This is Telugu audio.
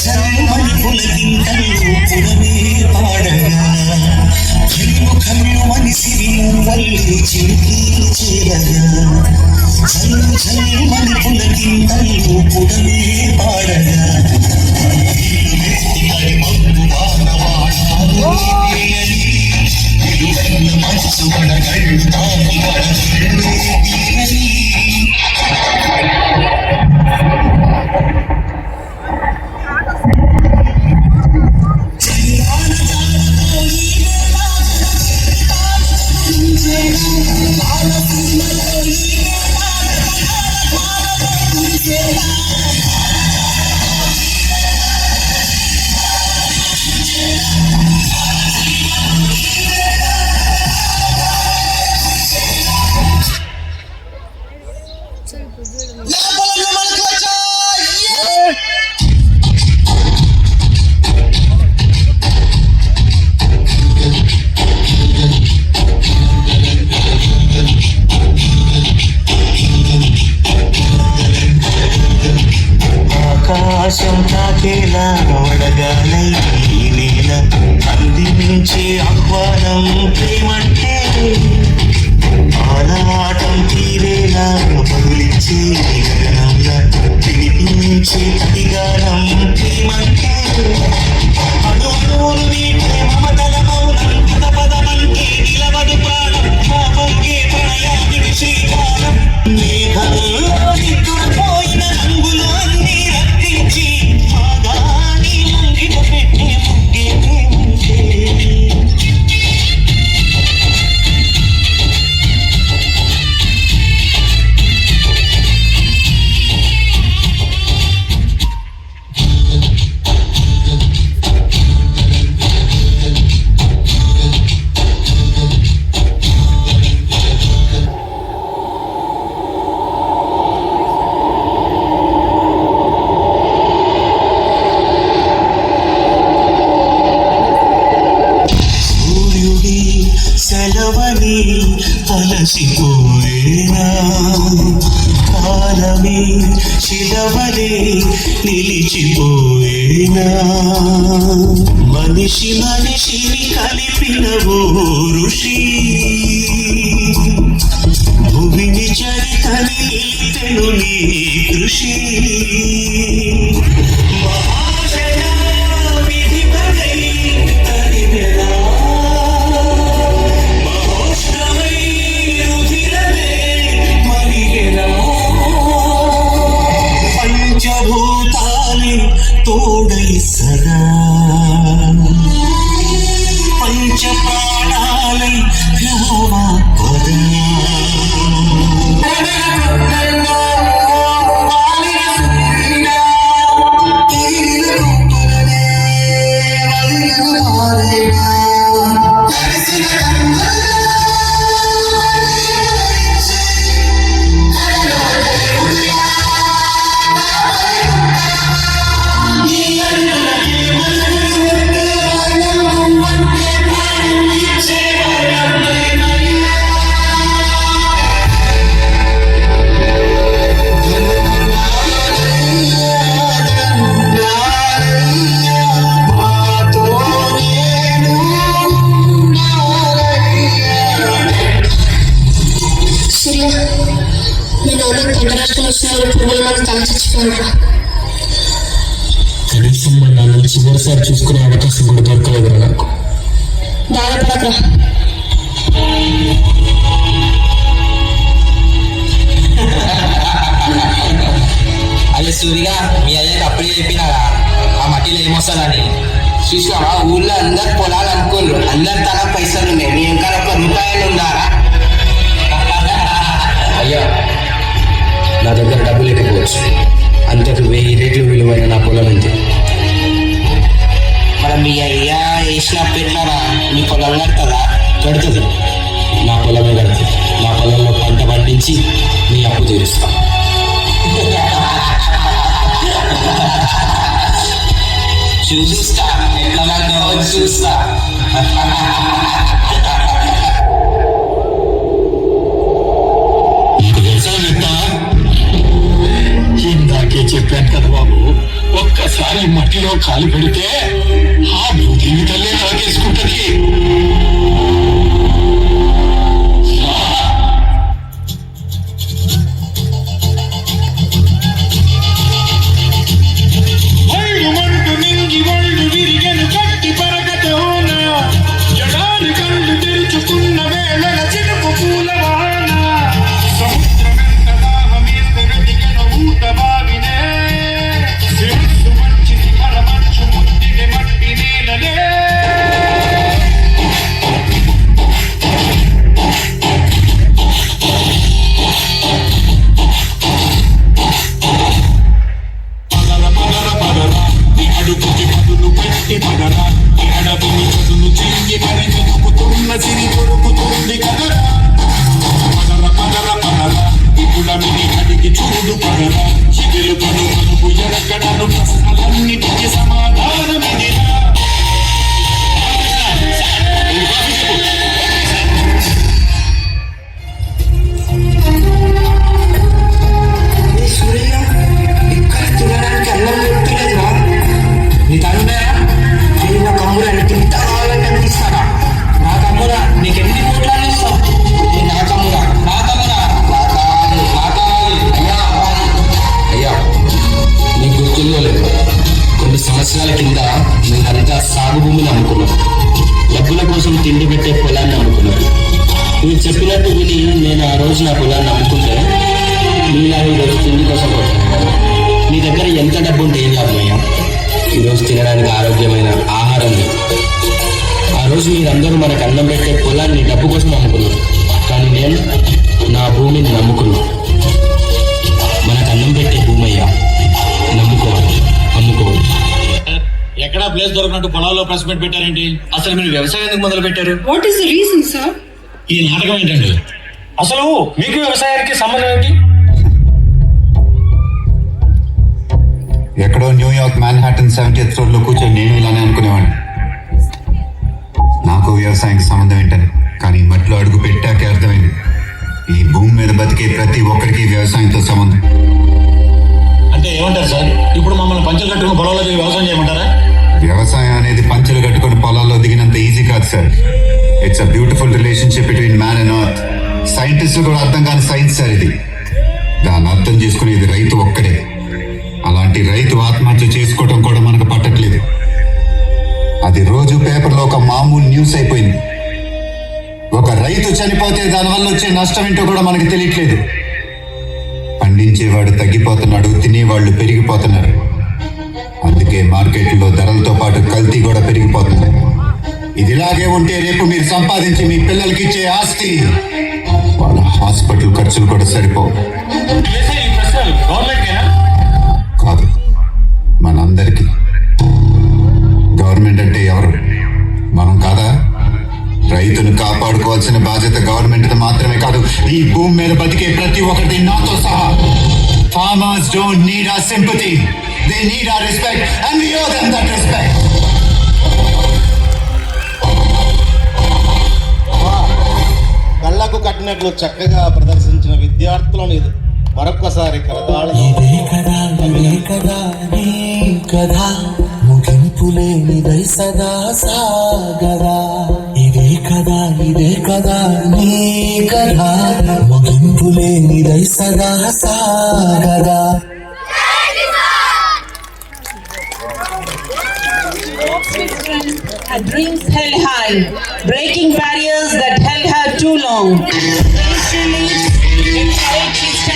జన్మని పులకింతలు పురమే పాడగా కళ్ళు మనిసిరి వల్లి చిరికి చేరగా జన్మని పులకింతలు పురమే పాడగా మబ్బు వానవాడాలు మనసు పడగళ్ళు తాగి పడగళ్ళు ఆకాశం తాకేలా వడగాలై నేల అందించే ఆహ్వానం ప్రేమంటే ఆలాటం తీరేలా బదులిచ్చే గగనంలా పిలిపించే అధికారం ప్రేమంటే అడుగులు నీటే మమతల మౌనం పద పదమంటే నిలవదు ప్రాణం మా పొంగే ప్రణయానికి శ్రీకారం మేఘంలో నిద్రపోయిన రంగులు అన్ని రప్పించి ఆగాని ముంగిట పెట్టే ముగ్గే ప్రేమంటే సెలవని తలసిపోయేనా కాలమే శిలవలే నిలిచిపోయేనా మనిషి మనిషిని కలిపిన ఓ ఋషి భూమిని చరితని తెను నీ కృషి పంచభూతాలి తోడై సదా పంచ ప్రాణాలై రావా పదా కనీసం నన్ను చివరిసారి చూసుకునే అవకాశం కూడా దొరకలేదురా నాకు. బాధపడకరా, అదే సూరిగా మీ అయ్యకి అప్పుడే చెప్పినారా ఆ మట్టిలో ఏమొస్తుందని. చూసినావా, ఊళ్ళో అందరు పొలాలు అనుకోరు, అందరు తన పైసలు ఉన్నాయి, నీ ఇంకా ఒక్క రూపాయలు ఉండారా? అయ్యా, నా దగ్గర డబ్బు లేకపోవచ్చు, అంతకు 1000 రెట్లు విలువైన నా పొలం అంతే. మరి మీ అయ్యా వేసిన పెట్టినారా మీ పొలం కడుతుందా? కడుతుంది, నా పొలమే కడుతుంది. నా పొలంలో పంట పండించి నీ అప్పు తీరుస్తా. చూస్తా ఎట్లా కడతావో చూస్తా. ఇందాకే చెప్పాను కదా బాబు, ఒక్కసారి మట్టి భూమిలో కాలు పెడితే ఆ భూదేవి తల్లే నరకేసుకుంటది. మంటు మింగి ఒళ్ళు విరిగెను గట్టి పరగతోన జడారి కళ్ళు తెరుచుకున్న వేళల చినుకు పూలవాన సముద్రమెంత దాహమేస్తే వెతికెను ఊట బావినే శిరస్సు మంచి శిఖర మంచు ముద్దిడి మట్టి నేలనే పదర పదర పదర నీ అడుగుకి పదులు పెట్టి పదర నీ అడవిని చదును చెంగి మరి వెతుకుతున్న సిరి దొరుకుతుంది కదరా పదర పదర పదర ఇప్పుడమిని అడిగి చూడు పదర శిబిలు పను పనుపు ఎరగడను ప్రశ్నలన్నిటికీ సమాధానమిదిరా ఏ సూర్య ఇక్కడ తినడానికి అన్నం దొరుకుతలేదురా. నీ తమ్ముడా నేను నా కమ్మురా నీకు ఇంత కావాలంటే అంత ఇస్తారా? నా తమ్ముడా నీకు ఎన్ని కోట్లని ఇస్తావు? నా తమ్ముడా నా తమ్ముడా నా కావాలి అయ్యా. అయ్యా నీకు గుర్తుందో లేదు, కొన్ని సంవత్సరాల కింద మీరంతా సాగు భూమిని అమ్ముకున్నారు, డబ్బుల కోసం తిండి పెట్టే పొలాన్ని అమ్ముకున్నారు. మీరు చెప్పినట్టు విని నేను ఆ రోజు నా పొలాన్ని అమ్ముకుంటే మీలా ఈరోజు తిండి కోసం కొట్టాను. మీ దగ్గర ఎంత డబ్బు ఉంటే ఏం లాభమయ్యా? ఈరోజు తినడానికి ఆరోగ్యమైన ఆహారం లేదు. ఆ రోజు మీరందరూ మనకు అన్నం పెట్టే పొలాన్ని డబ్బు కోసం అమ్ముకున్నారు, కానీ నేను నా భూమిని నమ్ముకున్నాను. మనకు అన్నం పెట్టే భూమి అయ్యా, నమ్ముకోవాలి, అమ్ముకోవాలి. ఎక్కడా ప్లేస్ దొరికినట్టు పొలాల్లో ప్రెస్ మీట్ పెట్టారేంటి? అసలు మీరు వ్యవసాయం ఎందుకు మొదలు పెట్టారు? What is the reason sir? ఈ నాటకం ఏంటండి? అసలు మీకు వ్యవసాయానికి సంబంధం ఏంటి? ఎక్కడో న్యూయార్క్ మ్యాన్హాటన్ 70th రోడ్లో కూర్చొని నేను ఇలానే అనుకునేవాడిని, నాకు వ్యవసాయానికి సంబంధం ఏంటని. కానీ మట్లో అడుగు పెట్టాకే అర్థమైంది, ఈ భూమి మీద బతికే ప్రతి ఒక్కరికి వ్యవసాయంతో సంబంధం. అంటే ఏమంటారు సార్? ఇప్పుడు మమ్మల్ని పంచలు కట్టుకుని పొలంలో దిగి వ్యవసాయం చేయమంటారా? వ్యవసాయం అనేది పంచెలు కట్టుకొని పొలాల్లో దిగినంత ఈజీ కాదు sir. It's a beautiful relationship between man and earth. సైంటిస్టులు కూడా అర్థం కాని సైన్స్ సార్ ఇది. దాన్ని అర్థం చేసుకునేది రైతు ఒక్కడే. అలాంటి రైతు ఆత్మహత్య చేసుకోవడం కూడా మనకు పట్టట్లేదు. అది రోజు పేపర్లో ఒక మామూలు న్యూస్ అయిపోయింది. ఒక రైతు చనిపోతే దానివల్ల వచ్చే నష్టం ఏంటో కూడా మనకి తెలియట్లేదు. పండించేవాడు తగ్గిపోతున్నాడు, తినేవాళ్ళు పెరిగిపోతున్నారు. అందుకే మార్కెట్లో ధరలతో పాటు కల్తీ కూడా పెరిగిపోతున్నాయి. ఇదిలాగే ఉంటే రేపు మీరు సంపాదించి మీ పిల్లలకి ఇచ్చే ఆస్తి వాళ్ళ హాస్పిటల్ ఖర్చులు కూడా సరిపోవు. కాదు, మనందరికీ. గవర్నమెంట్ అంటే ఎవరు? మనం కాదా? రైతును కాపాడుకోవాల్సిన బాధ్యత గవర్నమెంట్ మాత్రమే కాదు, ఈ భూమి మీద బతికే ప్రతి ఒక్కటి, నాతో సహా. Farmers don't need our sympathy. They need our respect and we owe them that respect. కళ్ళకు కట్టినట్లు చక్కగా ప్రదర్శించిన విద్యార్థులను ఇది మరొక్కసారి కరతాళం. ఇదే కదా ఇదే కదా నీ కదా ముగింపులేనిదై సదా సాగదా. ఇదే కదా నీ కదా ముగింపులేనిదై సదా సాగదా. Her dreams held high, breaking barriers that held her too long. Patiently, she stand.